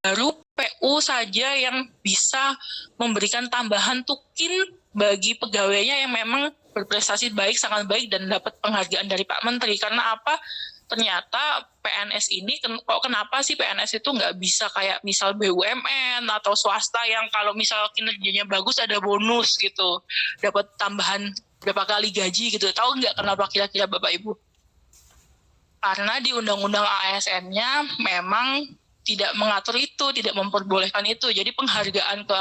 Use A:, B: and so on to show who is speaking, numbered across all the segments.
A: baru PU saja yang bisa memberikan tambahan tukin bagi pegawainya yang memang berprestasi baik, sangat baik, dan dapat penghargaan dari Pak Menteri. Karena apa? Ternyata PNS ini, kok kenapa sih PNS itu nggak bisa kayak misal BUMN atau swasta yang kalau misal kinerjanya bagus ada bonus gitu, dapat tambahan berapa kali gaji gitu. Tahu nggak kenapa kira-kira Bapak Ibu? Karena di Undang-Undang ASN-nya memang tidak mengatur itu, tidak memperbolehkan itu. Jadi penghargaan ke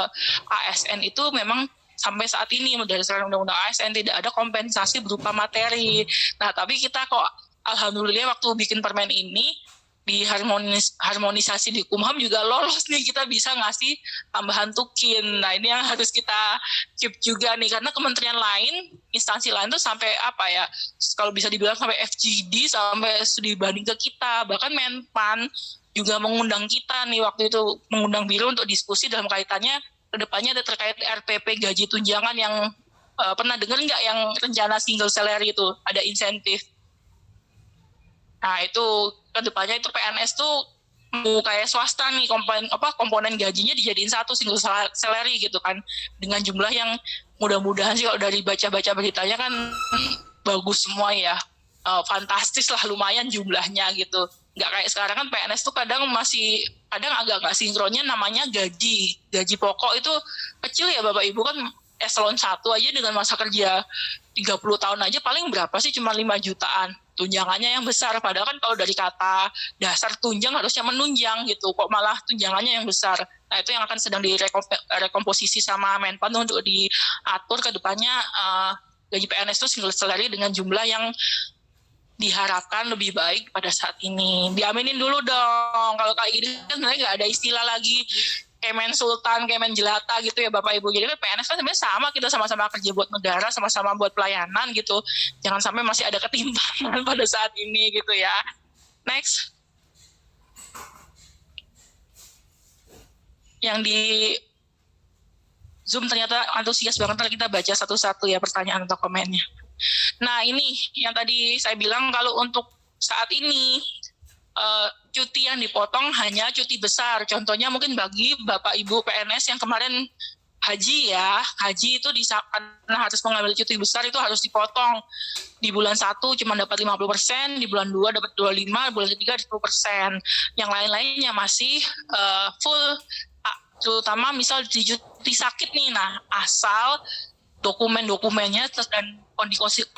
A: ASN itu memang sampai saat ini berdasarkan Undang-Undang ASN tidak ada kompensasi berupa materi. Nah, tapi kita kok alhamdulillah waktu bikin permen ini di harmonisasi di Kumham juga lolos nih, kita bisa ngasih tambahan tukin. Nah, ini yang harus kita keep juga nih, karena kementerian lain, instansi lain tuh sampai apa ya, kalau bisa dibilang sampai FGD, sampai studi banding ke kita, bahkan Menpan juga mengundang kita nih waktu itu, mengundang Biro untuk diskusi dalam kaitannya kedepannya ada terkait RPP gaji tunjangan yang pernah dengar nggak yang rencana single salary itu, ada insentif. Nah, itu kedepannya itu PNS tuh mau kayak swasta nih, komponen gajinya dijadiin satu single salary gitu kan, dengan jumlah yang mudah-mudahan sih kalau dari baca-baca beritanya kan bagus semua ya, fantastis lah, lumayan jumlahnya gitu. Nggak kayak sekarang kan PNS tuh kadang agak nggak sinkronnya, namanya gaji pokok itu kecil ya Bapak Ibu, kan eselon 1 aja dengan masa kerja 30 tahun aja paling berapa sih, cuma 5 jutaan. Tunjangannya yang besar, padahal kan kalau dari kata dasar tunjang harusnya menunjang gitu, kok malah tunjangannya yang besar. Nah, itu yang akan sedang direkomposisi sama Menpan untuk diatur ke depannya, gaji PNS itu single salary dengan jumlah yang diharapkan lebih baik pada saat ini. Diaminin dulu dong, kalau kayak gini kan sebenarnya nggak ada istilah lagi Kemen Sultan, Kemen Jelata gitu ya Bapak Ibu. Jadi kan PNS kan sebenarnya sama, kita sama-sama kerja buat negara, sama-sama buat pelayanan gitu. Jangan sampai masih ada ketimpangan pada saat ini gitu ya. Next. Yang di Zoom ternyata antusias banget, ntar kita baca satu-satu ya pertanyaan atau komennya. Nah, ini yang tadi saya bilang, kalau untuk saat ini cuti yang dipotong hanya cuti besar. Contohnya mungkin bagi Bapak Ibu PNS yang kemarin haji ya, haji itu karena harus mengambil cuti besar itu harus dipotong. Di bulan 1 cuma dapat 50%, di bulan 2 dapat 25%, bulan 3 10%. Yang lain-lainnya masih full, terutama misal di cuti sakit nih. Nah, asal dokumen-dokumennya dan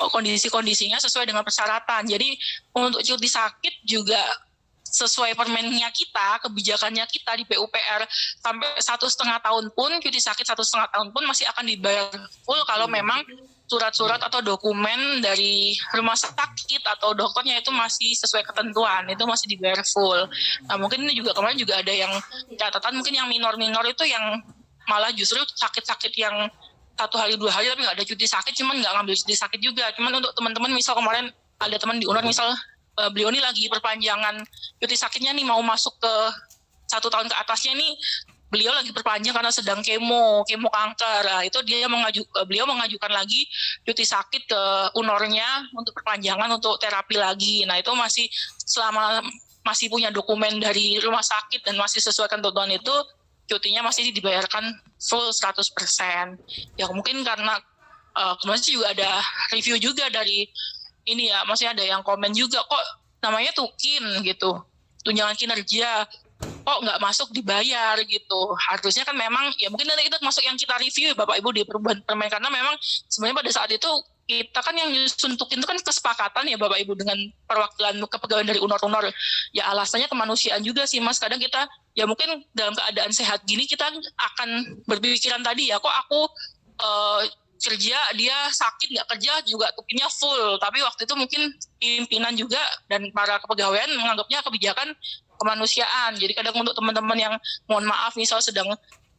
A: kondisi-kondisinya sesuai dengan persyaratan. Jadi untuk cuti sakit juga sesuai permennya kita, kebijakannya kita di PUPR, sampai 1,5 tahun pun, cuti sakit 1,5 tahun pun masih akan dibayar full kalau memang surat-surat atau dokumen dari rumah sakit atau dokternya itu masih sesuai ketentuan, itu masih dibayar full. Nah, mungkin ini juga kemarin juga ada yang catatan, mungkin yang minor-minor itu yang malah justru sakit-sakit yang 1 hari 2 hari tapi nggak ada cuti sakit, cuman nggak ngambil cuti sakit juga. Cuman untuk teman-teman misal kemarin ada teman di UNER misal beliau ini lagi perpanjangan cuti sakitnya nih, mau masuk ke 1 tahun ke atasnya nih, beliau lagi perpanjang karena sedang kemo kanker. Nah, itu beliau mengajukan lagi cuti sakit ke UNER-nya untuk perpanjangan untuk terapi lagi. Nah, itu masih selama masih punya dokumen dari rumah sakit dan masih sesuai ketentuan itu, cutinya masih dibayarkan full 100%. Ya mungkin karena kemarin juga ada review juga dari ini ya, maksudnya ada yang komen juga, kok namanya tukin gitu, tunjangan kinerja, kok nggak masuk dibayar gitu. Harusnya kan memang, ya mungkin nanti itu masuk yang kita review Bapak Ibu di perubahan permen, karena memang sebenarnya pada saat itu kita kan yang nyusun tukin itu kan kesepakatan ya Bapak Ibu dengan perwakilan kepegawaian dari UNER. Ya alasannya kemanusiaan juga sih Mas, kadang kita ya mungkin dalam keadaan sehat gini kita akan berpikiran tadi ya, kok aku kerja, dia sakit nggak kerja juga tukinnya full. Tapi waktu itu mungkin pimpinan juga dan para kepegawaian menganggapnya kebijakan kemanusiaan. Jadi kadang untuk teman-teman yang mohon maaf misal sedang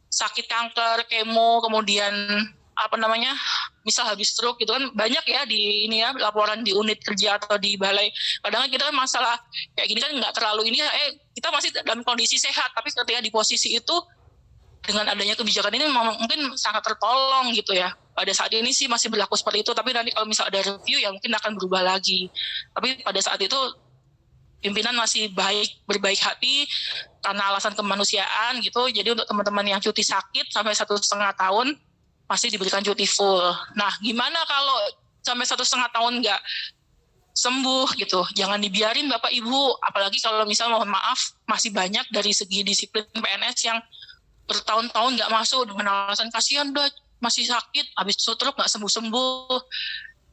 A: sakit kanker, kemo, kemudian misal habis stroke gitu kan, banyak ya di ini ya laporan di unit kerja atau di balai. Kadang kita kan masalah kayak gini kan nggak terlalu ini, kita masih dalam kondisi sehat, tapi ketika di posisi itu dengan adanya kebijakan ini mungkin sangat tertolong gitu ya. Pada saat ini sih masih berlaku seperti itu, tapi nanti kalau misal ada review ya mungkin akan berubah lagi. Tapi pada saat itu pimpinan masih berbaik hati karena alasan kemanusiaan gitu. Jadi untuk teman-teman yang cuti sakit sampai 1,5 tahun masih diberikan cuti full. Nah, gimana kalau sampai 1,5 tahun nggak sembuh gitu? Jangan dibiarin Bapak Ibu, apalagi kalau misal mohon maaf masih banyak dari segi disiplin PNS yang bertahun-tahun nggak masuk dengan alasan kasihan udah masih sakit, habis stroke nggak sembuh-sembuh.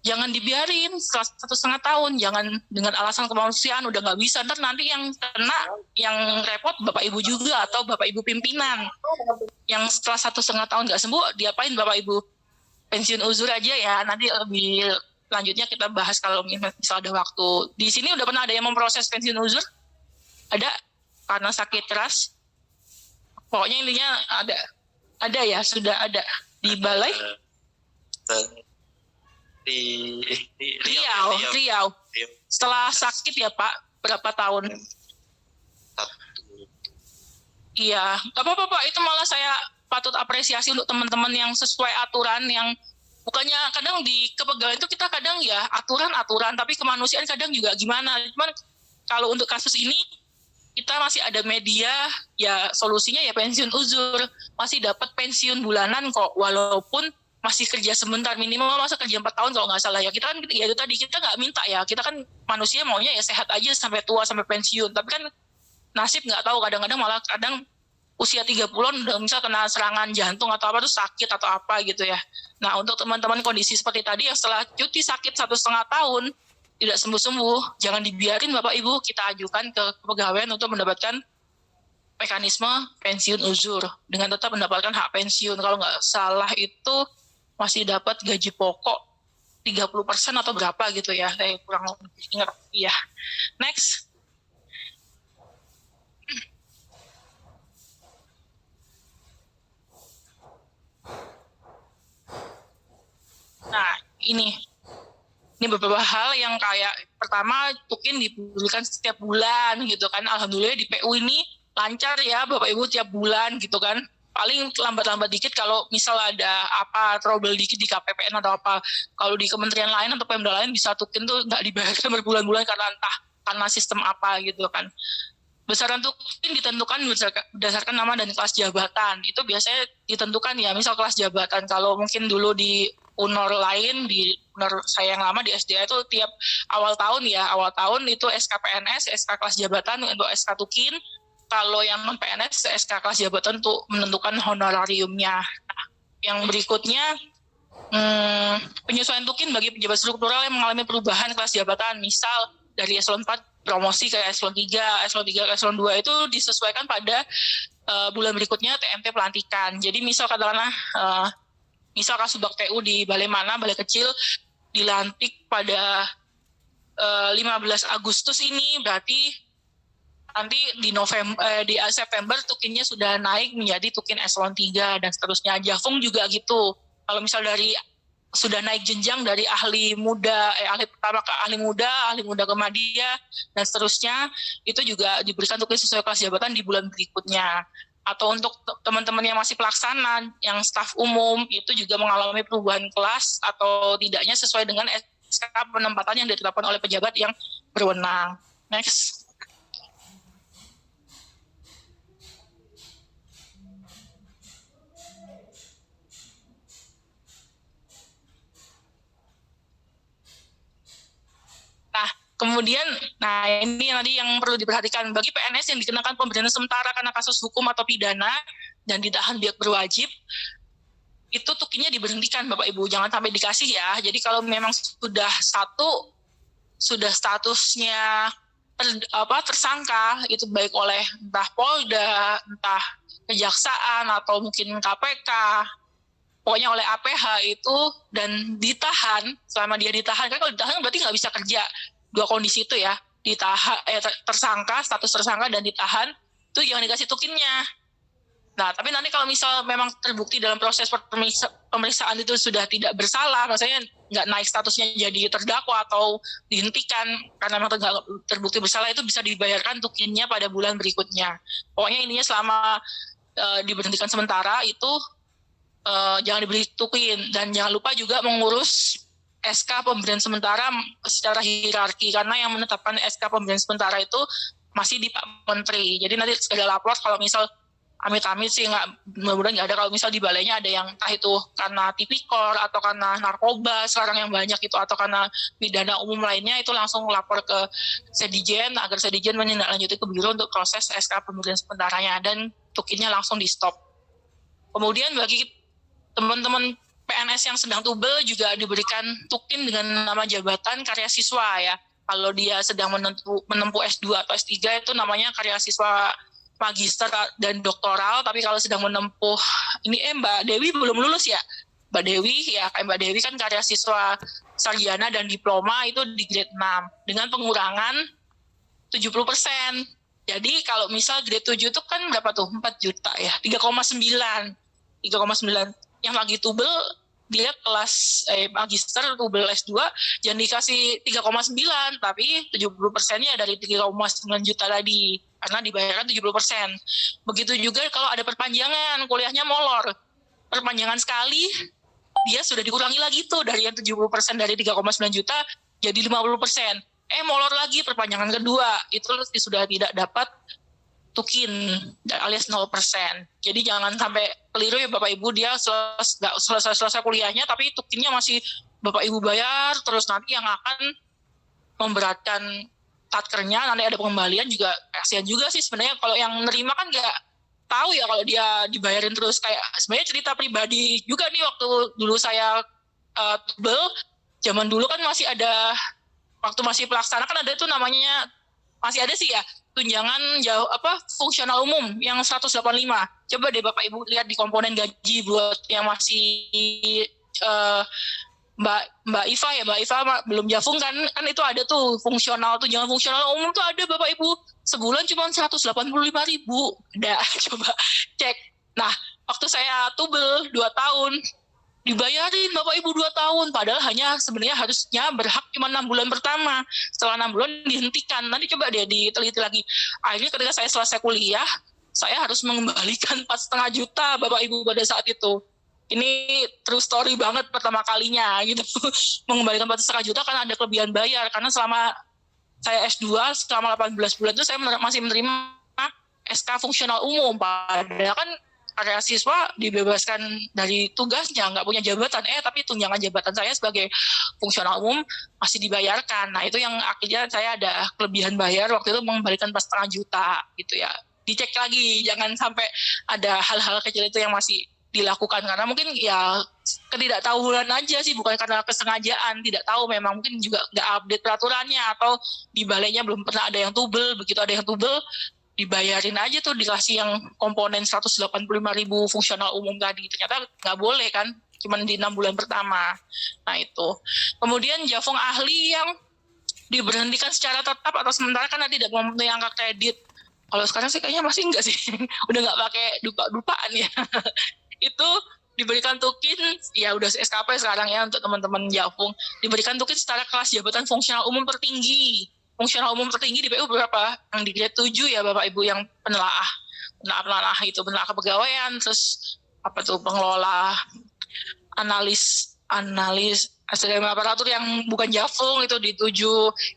A: Jangan dibiarin setelah 1,5 tahun, jangan dengan alasan kemanusiaan udah nggak bisa, ntar nanti yang kena, yang repot Bapak Ibu juga atau Bapak Ibu pimpinan. Yang setelah 1,5 tahun nggak sembuh, diapain Bapak Ibu? Pensiun uzur aja ya, nanti lebih lanjutnya kita bahas kalau misal ada waktu. Di sini udah pernah ada yang memproses pensiun uzur? Ada? Karena sakit keras? Pokoknya intinya ada ya, sudah ada di balai?
B: Di
A: Riau. Setelah sakit ya Pak, berapa tahun?
B: 1.
A: Iya, nggak apa-apa Pak, itu malah saya patut apresiasi untuk teman-teman yang sesuai aturan, yang bukannya kadang di kepegawaian itu kita kadang ya aturan, tapi kemanusiaan kadang juga gimana. Cuman kalau untuk kasus ini, kita masih ada media, ya solusinya ya pensiun uzur, masih dapat pensiun bulanan kok, walaupun masih kerja sebentar, minimal masa kerja 4 tahun kalau nggak salah ya. Kita kan ya itu tadi, kita nggak minta ya, kita kan manusia maunya ya sehat aja sampai tua, sampai pensiun, tapi kan nasib nggak tahu, kadang-kadang malah usia 30-an udah misal kena serangan jantung atau apa tuh sakit atau apa gitu ya. Nah untuk teman-teman kondisi seperti tadi yang setelah cuti sakit 1,5 tahun tidak sembuh-sembuh, jangan dibiarin Bapak Ibu, kita ajukan ke kepegawaian untuk mendapatkan mekanisme pensiun uzur dengan tetap mendapatkan hak pensiun. Kalau nggak salah itu masih dapat gaji pokok 30% atau berapa gitu ya, saya kurang ingat. Iya. Next. Nah, ini beberapa hal yang kayak pertama tukin diberikan setiap bulan gitu kan. Alhamdulillah di PU ini lancar ya Bapak Ibu tiap bulan gitu kan. Paling lambat-lambat dikit kalau misal ada apa trouble dikit di KPPN atau apa. Kalau di kementerian lain atau Pemda lain bisa tukin tuh nggak dibayarkan berbulan-bulan karena sistem apa gitu kan. Besaran tukin ditentukan berdasarkan nama dan kelas jabatan. Itu biasanya ditentukan ya, misal kelas jabatan. Kalau mungkin dulu di UNOR lain, di UNOR saya yang lama di SDA itu tiap awal tahun itu SKPNS, SK kelas jabatan untuk SK tukin. Kalau yang non PNS, SK kelas jabatan untuk menentukan honorariumnya. Nah, yang berikutnya penyesuaian tukin bagi pejabat struktural yang mengalami perubahan kelas jabatan, misal dari eselon 4 promosi ke eselon 3, eselon 3 ke eselon 2 itu disesuaikan pada bulan berikutnya TMP pelantikan. Jadi misal katakanlah misal Kasubag TU di balai mana, balai kecil dilantik pada 15 Agustus ini, berarti nanti di September tukinnya sudah naik menjadi tukin eselon 3 dan seterusnya. Jafung juga gitu. Kalau misal sudah naik jenjang dari ahli pertama ke ahli muda ke madya dan seterusnya, itu juga diberikan tukin sesuai kelas jabatan di bulan berikutnya. Atau untuk teman-teman yang masih pelaksana, yang staf umum, itu juga mengalami perubahan kelas atau tidaknya sesuai dengan SK penempatan yang ditetapkan oleh pejabat yang berwenang. Next. Kemudian, ini tadi yang perlu diperhatikan bagi PNS yang dikenakan pemberhentian sementara karena kasus hukum atau pidana dan ditahan biak berwajib, itu tukinnya diberhentikan Bapak Ibu, jangan sampai dikasih ya. Jadi kalau memang sudah statusnya tersangka, itu baik oleh entah Polda, entah Kejaksaan atau mungkin KPK, pokoknya oleh APH itu, dan ditahan. Selama dia ditahan, kan kalau ditahan berarti nggak bisa kerja. Dua kondisi itu ya, tersangka, status tersangka dan ditahan, itu jangan dikasih tukinnya. Nah, tapi nanti kalau misal memang terbukti dalam proses pemeriksaan itu sudah tidak bersalah, maksudnya nggak naik statusnya jadi terdakwa atau dihentikan karena memang terbukti bersalah, itu bisa dibayarkan tukinnya pada bulan berikutnya. Pokoknya intinya selama diberhentikan sementara itu jangan diberi tukin, dan jangan lupa juga mengurus SK pemberian sementara secara hierarki, karena yang menetapkan SK pemberian sementara itu masih di Pak Menteri. Jadi nanti segala lapor kalau misal amit-amit sih mudah-mudahan nggak ada, kalau misal di balainya ada yang entah itu karena tipikor atau karena narkoba sekarang yang banyak itu, atau karena pidana umum lainnya, itu langsung lapor ke Sedijen agar Sedijen menindaklanjuti ke biro untuk proses SK pemberian sementaranya dan tukinnya langsung di stop. Kemudian bagi teman-teman PNS yang sedang tubel juga diberikan tukin dengan nama jabatan karya siswa ya. Kalau dia sedang menempuh S2 atau S3 itu namanya karya siswa magister dan doktoral, tapi kalau sedang menempuh ini Mbak Dewi belum lulus ya. Mbak Dewi ya, kayak Mbak Dewi kan karya siswa sarjana dan diploma itu di grade 6 dengan pengurangan 70%. Jadi kalau misal grade 7 itu kan berapa tuh? 4 juta ya, 3,9. Yang lagi tubel dia kelas magister tubel S2 jangan dikasih 3,9 tapi 70%-nya dari 3,9 juta tadi karena dibayarkan 70%. Begitu juga kalau ada perpanjangan kuliahnya molor. Perpanjangan sekali dia sudah dikurangi lagi tuh dari yang 70% dari 3,9 juta jadi 50%. Molor lagi perpanjangan kedua itu sudah tidak dapat tukin alias 0%. Jadi jangan sampai keliru ya Bapak Ibu, dia selesai kuliahnya tapi tukinnya masih Bapak Ibu bayar terus, nanti yang akan memberatkan tatkernya nanti ada pengembalian juga. Kasihan juga sih sebenarnya kalau yang nerima kan nggak tahu ya kalau dia dibayarin terus. Kayak sebenarnya cerita pribadi juga nih, waktu dulu saya tubel, zaman dulu kan masih ada, waktu masih pelaksana kan ada tuh namanya, masih ada sih ya, tunjangan fungsional umum yang 185. Coba deh Bapak Ibu lihat di komponen gaji buat yang masih Mbak Iva belum jafung kan itu ada tuh fungsional, tunjangan fungsional umum tuh ada Bapak Ibu, sebulan cuma 185.000. Udah coba cek. Nah, waktu saya tubel 2 tahun dibayarin Bapak Ibu 2 tahun, padahal hanya sebenarnya harusnya berhak cuma 6 bulan pertama. Setelah 6 bulan dihentikan. Nanti coba deh diteliti lagi. Akhirnya ketika saya selesai kuliah, saya harus mengembalikan 4,5 juta Bapak Ibu pada saat itu. Ini true story banget pertama kalinya gitu. Mengembalikan 4,5 juta karena ada kelebihan bayar. Karena selama saya S2 selama 18 bulan itu saya masih menerima SK fungsional umum. Padahal kan karya siswa dibebaskan dari tugasnya, nggak punya jabatan, tapi tunjangan jabatan saya sebagai fungsional umum masih dibayarkan. Nah itu yang akhirnya saya ada kelebihan bayar waktu itu, mengembalikan 4,5 juta gitu ya. Dicek lagi, jangan sampai ada hal-hal kecil itu yang masih dilakukan, karena mungkin ya ketidaktahuan aja sih, bukan karena kesengajaan, tidak tahu, memang mungkin juga nggak update peraturannya, atau di balainya belum pernah ada yang tubel, begitu ada yang tubel dibayarin aja tuh, dikasih yang komponen 185.000 fungsional umum tadi, ternyata nggak boleh kan, cuma di 6 bulan pertama. Nah itu. Kemudian jafung ahli yang diberhentikan secara tetap atau sementara karena tidak memenuhi angka kredit. Kalau sekarang sih kayaknya masih enggak sih, udah nggak pakai dupa-dupaan ya. Itu diberikan tukin, ya udah SKP sekarang ya untuk teman-teman jafung, diberikan tukin secara kelas jabatan fungsional umum tertinggi. Fungsional umum tertinggi di PU berapa? Yang di grade 7 ya Bapak Ibu, yang penelaah itu, penelaah kepegawaian, terus apa tuh, pengelola, analis SDM aparatur yang bukan jafung itu di 7,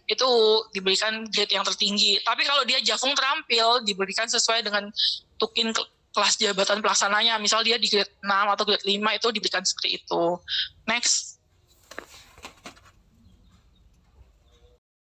A: itu diberikan grade yang tertinggi. Tapi kalau dia jafung terampil diberikan sesuai dengan tukin kelas jabatan pelaksananya. Misal dia di grade 6 atau grade 5 itu diberikan seperti itu. Next.